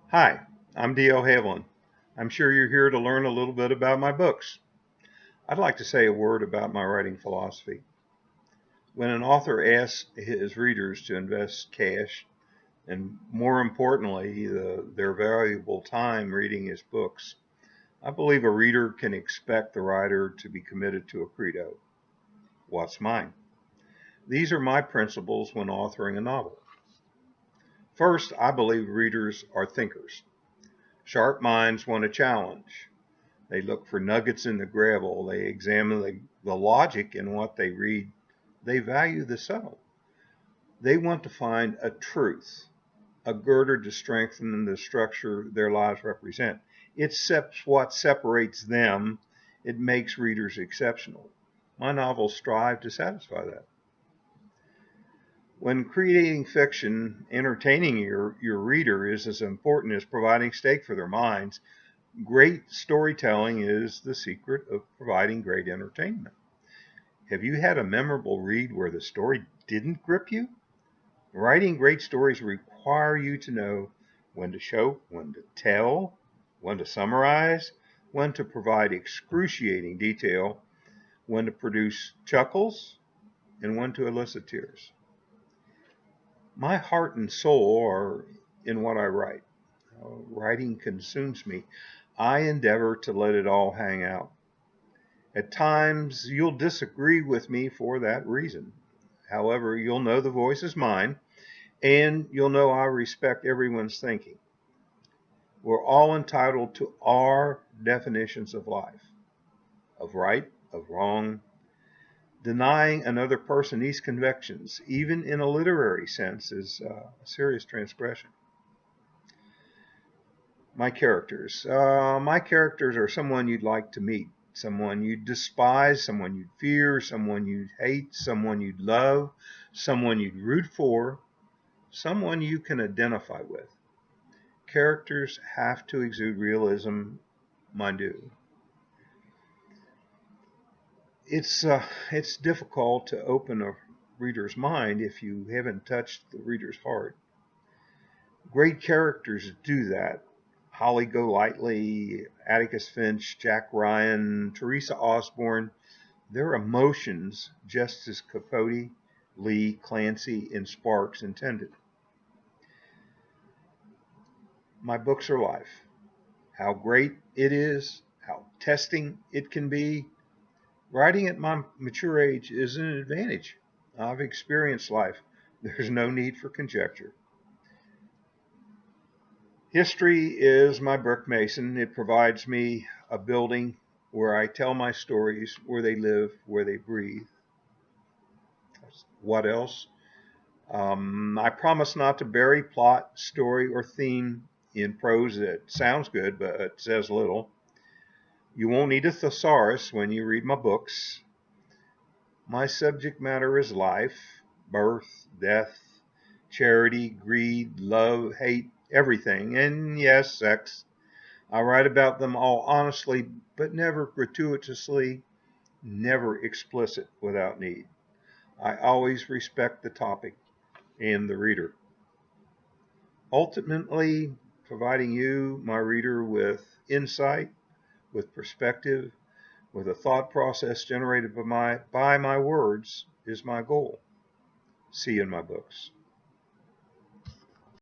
Hi, I'm D.L. Havlin. I'm sure you're here to learn a little bit about my books. I'd like to say a word about my writing philosophy. When an author asks his readers to invest cash and, more importantly, their valuable time reading his books, I believe a reader can expect the writer to be committed to a credo. What's mine? These are my principles when authoring a novel. First, I believe readers are thinkers. Sharp minds want a challenge. They look for nuggets in the gravel. They examine the logic in what they read. They value the subtle. They want to find a truth, a girder to strengthen the structure their lives represent. It's what separates them. It makes readers exceptional. My novels strive to satisfy that. When creating fiction, entertaining your reader is as important as providing steak for their minds. Great storytelling is the secret of providing great entertainment. Have you had a memorable read where the story didn't grip you? Writing great stories require you to know when to show, when to tell, when to summarize, when to provide excruciating detail, when to produce chuckles, and when to elicit tears. My heart and soul are in what I write. Writing consumes me. I endeavor to let it all hang out. At times, you'll disagree with me for that reason. However, you'll know the voice is mine, and you'll know I respect everyone's thinking. We're all entitled to our definitions of life, of right, of wrong. Denying another person these convictions, even in a literary sense, is a serious transgression. My characters are someone you'd like to meet, someone you'd despise, someone you'd fear, someone you'd hate, someone you'd love, someone you'd root for, someone you can identify with. Characters have to exude realism. Mine do. It's difficult to open a reader's mind if you haven't touched the reader's heart. Great characters do that. Holly Golightly, Atticus Finch, Jack Ryan, Teresa Osborne, their emotions just as Capote, Lee, Clancy, and Sparks intended. My books are life. How great it is, how testing it can be. Writing at my mature age is an advantage. I've experienced life. There's no need for conjecture. History is my brick mason. It provides me a building where I tell my stories, where they live, where they breathe. What else? I promise not to bury plot, story, or theme in prose that sounds good but says little. You won't need a thesaurus when you read my books. My subject matter is life, birth, death, charity, greed, love, hate, everything, and yes, sex. I write about them all honestly, but never gratuitously, never explicit without need. I always respect the topic and the reader. Ultimately, providing you, my reader, with insight, with perspective, with a thought process generated by my words is my goal. See you in my books.